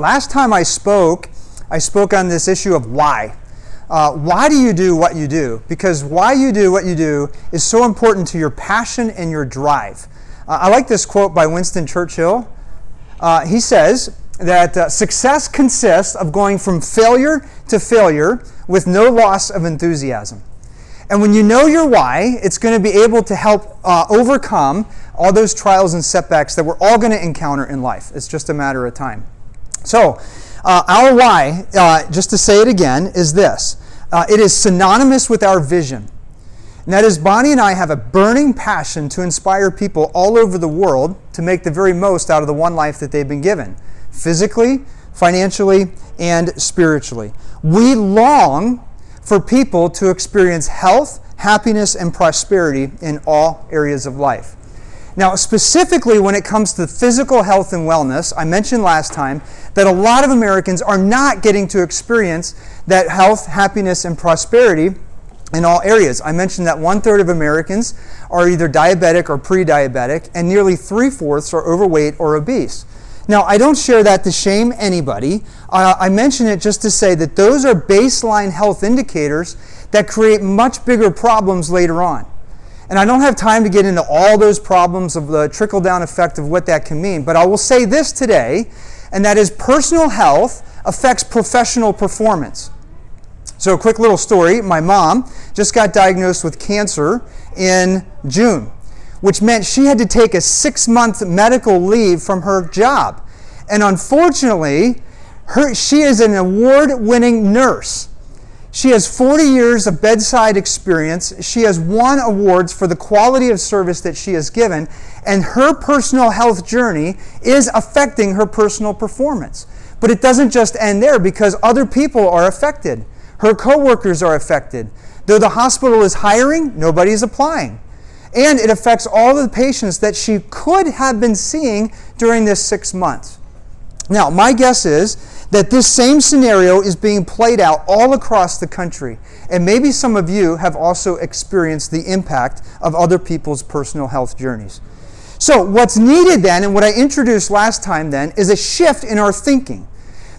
Last time I spoke on this issue of why. Why do you do what you do? Because why you do what you do is so important to your passion and your drive. I like this quote by Winston Churchill. He says that success consists of going from failure to failure with no loss of enthusiasm. And when you know your why, it's going to be able to help overcome all those trials and setbacks that we're all going to encounter in life. It's just a matter of time. So, our why, just to say it again, is this. It is synonymous with our vision. And that is, Bonnie and I have a burning passion to inspire people all over the world to make the very most out of the one life that they've been given, physically, financially, and spiritually. We long for people to experience health, happiness, and prosperity in all areas of life. Now, specifically when it comes to physical health and wellness, I mentioned last time that a lot of Americans are not getting to experience that health, happiness, and prosperity in all areas. I mentioned that 1/3 of Americans are either diabetic or pre-diabetic, and nearly 3/4 are overweight or obese. Now, I don't share that to shame anybody. I mention it just to say that those are baseline health indicators that create much bigger problems later on. And I don't have time to get into all those problems of the trickle-down effect of what that can mean, but I will say this today, and that is personal health affects professional performance. So a quick little story. My mom just got diagnosed with cancer in June, which meant she had to take a 6-month medical leave from her job. And unfortunately, she is an award-winning nurse. She has 40 years of bedside experience. She has won awards for the quality of service that she has given, and her personal health journey is affecting her personal performance. But it doesn't just end there, because other people are affected. Her coworkers are affected. Though the hospital is hiring, nobody's applying. And it affects all the patients that she could have been seeing during this 6 months. Now, my guess is that this same scenario is being played out all across the country. And maybe some of you have also experienced the impact of other people's personal health journeys. So what's needed then, and what I introduced last time then, is a shift in our thinking.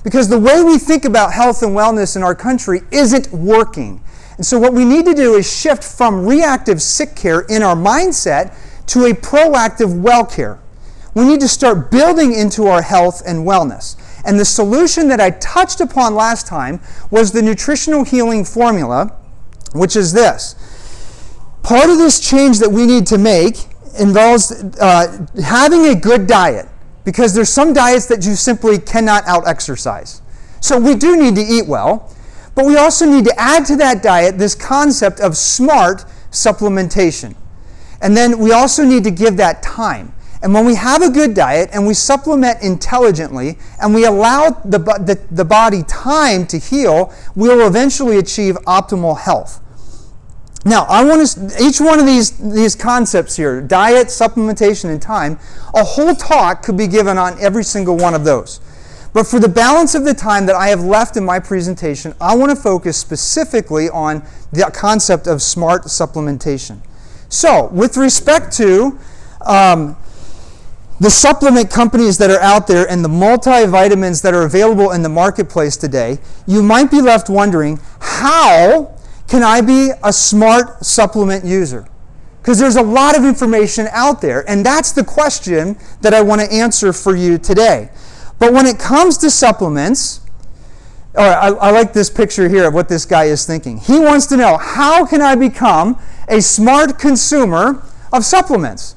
Because the way we think about health and wellness in our country isn't working. And so what we need to do is shift from reactive sick care in our mindset to a proactive well care. We need to start building into our health and wellness. And the solution that I touched upon last time was the nutritional healing formula, which is this. Part of this change that we need to make involves having a good diet, because there's some diets that you simply cannot out-exercise. So we do need to eat well, but we also need to add to that diet this concept of smart supplementation. And then we also need to give that time. And when we have a good diet and we supplement intelligently and we allow the body time to heal, we'll eventually achieve optimal health. Now, I want to, each one of these concepts here, diet, supplementation, and time, a whole talk could be given on every single one of those. But for the balance of the time that I have left in my presentation, I want to focus specifically on the concept of smart supplementation. So, with respect to the supplement companies that are out there and the multivitamins that are available in the marketplace today, you might be left wondering, how can I be a smart supplement user? Because there's a lot of information out there, and that's the question that I want to answer for you today. But when it comes to supplements, I like this picture here of what this guy is thinking. He wants to know, how can I become a smart consumer of supplements?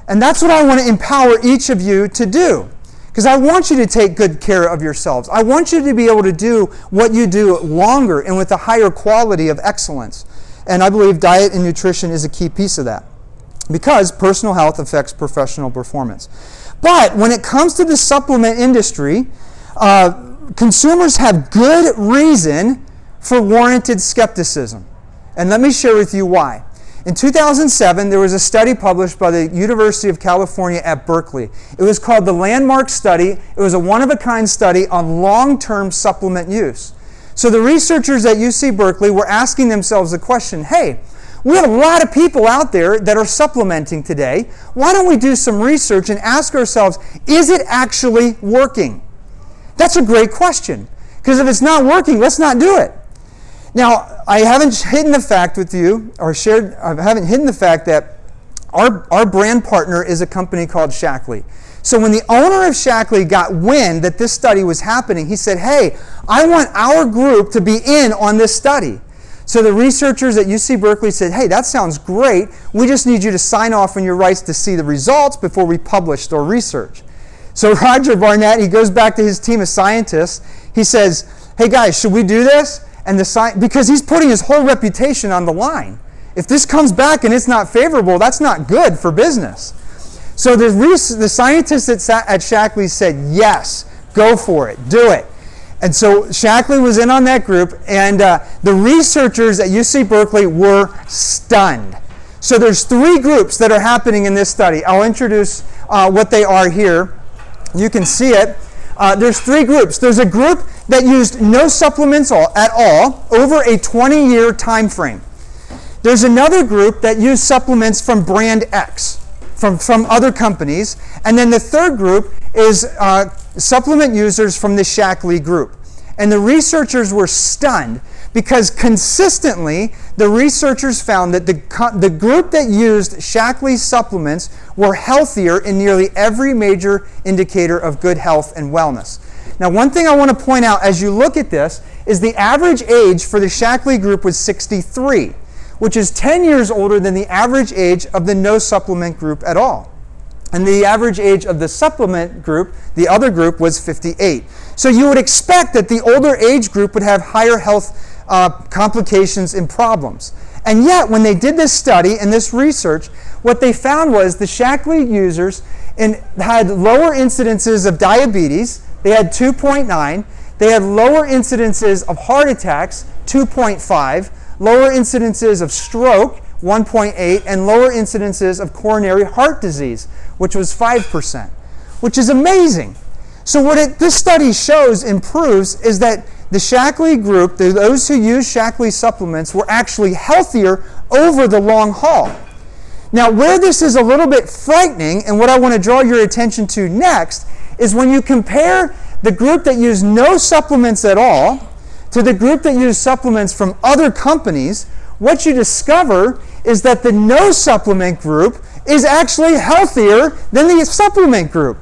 And that's what I want to empower each of you to do. Because I want you to take good care of yourselves. I want you to be able to do what you do longer and with a higher quality of excellence. And I believe diet and nutrition is a key piece of that. Because personal health affects professional performance. But when it comes to the supplement industry, consumers have good reason for warranted skepticism. And let me share with you why. In 2007, there was a study published by the University of California at Berkeley. It was called the Landmark Study. It was a one-of-a-kind study on long-term supplement use. So the researchers at UC Berkeley were asking themselves the question, hey, we have a lot of people out there that are supplementing today. Why don't we do some research and ask ourselves, is it actually working? That's a great question. Because if it's not working, let's not do it. Now, I haven't hidden the fact with you, I haven't hidden the fact that our brand partner is a company called Shaklee. So when the owner of Shaklee got wind that this study was happening, he said, hey, I want our group to be in on this study. So the researchers at UC Berkeley said, hey, that sounds great. We just need you to sign off on your rights to see the results before we publish or research. So Roger Barnett, he goes back to his team of scientists. He says, hey guys, should we do this? And because he's putting his whole reputation on the line. If this comes back and it's not favorable, that's not good for business. So the scientists at Shaklee said, yes, go for it, do it. And so Shaklee was in on that group, and the researchers at UC Berkeley were stunned. So there's 3 groups that are happening in this study. I'll introduce what they are here. You can see it. There's 3 groups. There's a group that used no supplements at all over a 20-year time frame. There's another group that used supplements from brand X, from other companies. And then the third group is supplement users from the Shaklee group. And the researchers were stunned because consistently the researchers found that the group that used Shaklee supplements were healthier in nearly every major indicator of good health and wellness. Now, one thing I want to point out as you look at this is the average age for the Shaklee group was 63, which is 10 years older than the average age of the no supplement group at all. And the average age of the supplement group, the other group, was 58. So you would expect that the older age group would have higher health complications and problems. And yet, when they did this study and this research, what they found was the Shaklee users had lower incidences of diabetes. They had 2.9. They had lower incidences of heart attacks, 2.5. Lower incidences of stroke, 1.8, and lower incidences of coronary heart disease, which was 5%, which is amazing. So what this study shows and proves is that the Shaklee group, those who use Shaklee supplements, were actually healthier over the long haul. Now, where this is a little bit frightening, and what I want to draw your attention to next, is when you compare the group that used no supplements at all to the group that used supplements from other companies, what you discover is that the no supplement group is actually healthier than the supplement group.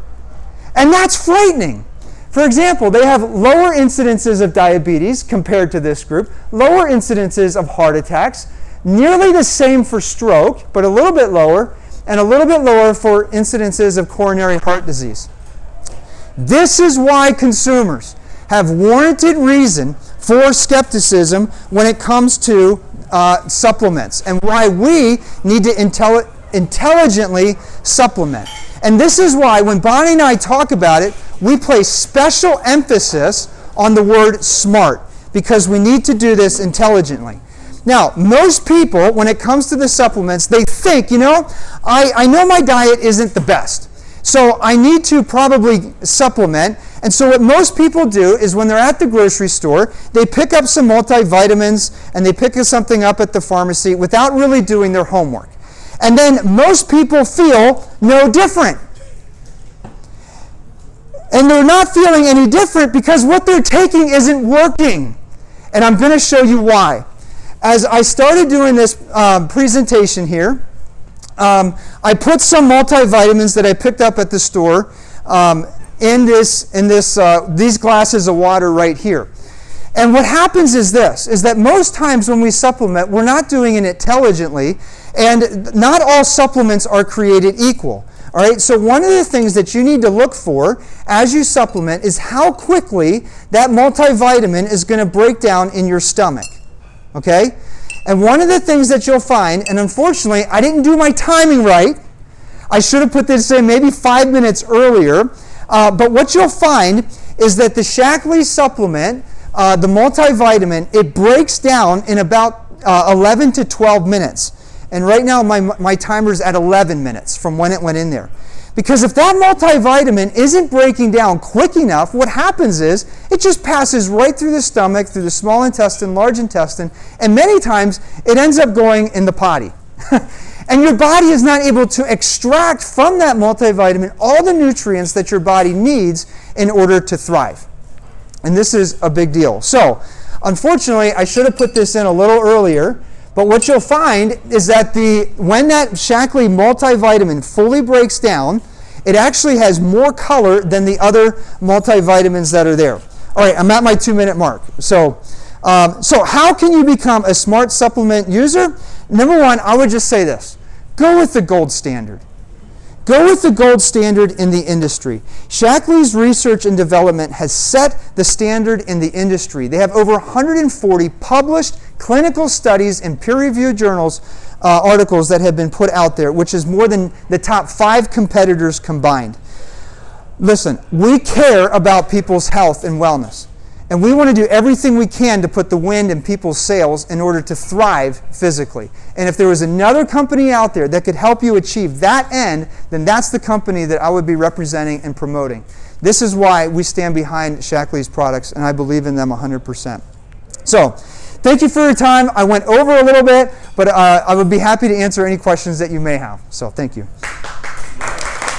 And that's frightening. For example, they have lower incidences of diabetes compared to this group, lower incidences of heart attacks, nearly the same for stroke, but a little bit lower, and a little bit lower for incidences of coronary heart disease. This is why consumers have warranted reason for skepticism when it comes to supplements, and why we need to intelligently supplement. And this is why when Bonnie and I talk about it, we place special emphasis on the word smart, because we need to do this intelligently. Now, most people, when it comes to the supplements, they think, I know my diet isn't the best, so I need to probably supplement. And so what most people do is when they're at the grocery store, they pick up some multivitamins and they pick something up at the pharmacy without really doing their homework. And then most people feel no different. And they're not feeling any different because what they're taking isn't working. And I'm going to show you why. As I started doing this presentation here, I put some multivitamins that I picked up at the store in these glasses of water right here. And what happens is this, is that most times when we supplement, we're not doing it intelligently, and not all supplements are created equal. All right, so one of the things that you need to look for as you supplement is how quickly that multivitamin is going to break down in your stomach. Okay? And one of the things that you'll find, and unfortunately, I didn't do my timing right. I should have put this in maybe 5 minutes earlier. But what you'll find is that the Shaklee supplement, the multivitamin, it breaks down in about 11 to 12 minutes. And right now my timer's at 11 minutes from when it went in there. Because if that multivitamin isn't breaking down quick enough, what happens is it just passes right through the stomach, through the small intestine, large intestine, and many times it ends up going in the potty. And your body is not able to extract from that multivitamin all the nutrients that your body needs in order to thrive. And this is a big deal. So, unfortunately, I should have put this in a little earlier, but what you'll find is that when that Shaklee multivitamin fully breaks down, it actually has more color than the other multivitamins that are there. All right, I'm at my 2-minute mark. So how can you become a smart supplement user? Number one, I would just say this. Go with the gold standard. Go with the gold standard in the industry. Shaklee's research and development has set the standard in the industry. They have over 140 published clinical studies in peer-reviewed journals, articles that have been put out there, which is more than the top 5 competitors combined. Listen, we care about people's health and wellness. And we want to do everything we can to put the wind in people's sails in order to thrive physically. And if there was another company out there that could help you achieve that end, then that's the company that I would be representing and promoting. This is why we stand behind Shaklee's products, and I believe in them 100%. So, thank you for your time. I went over a little bit, but I would be happy to answer any questions that you may have. So, thank you.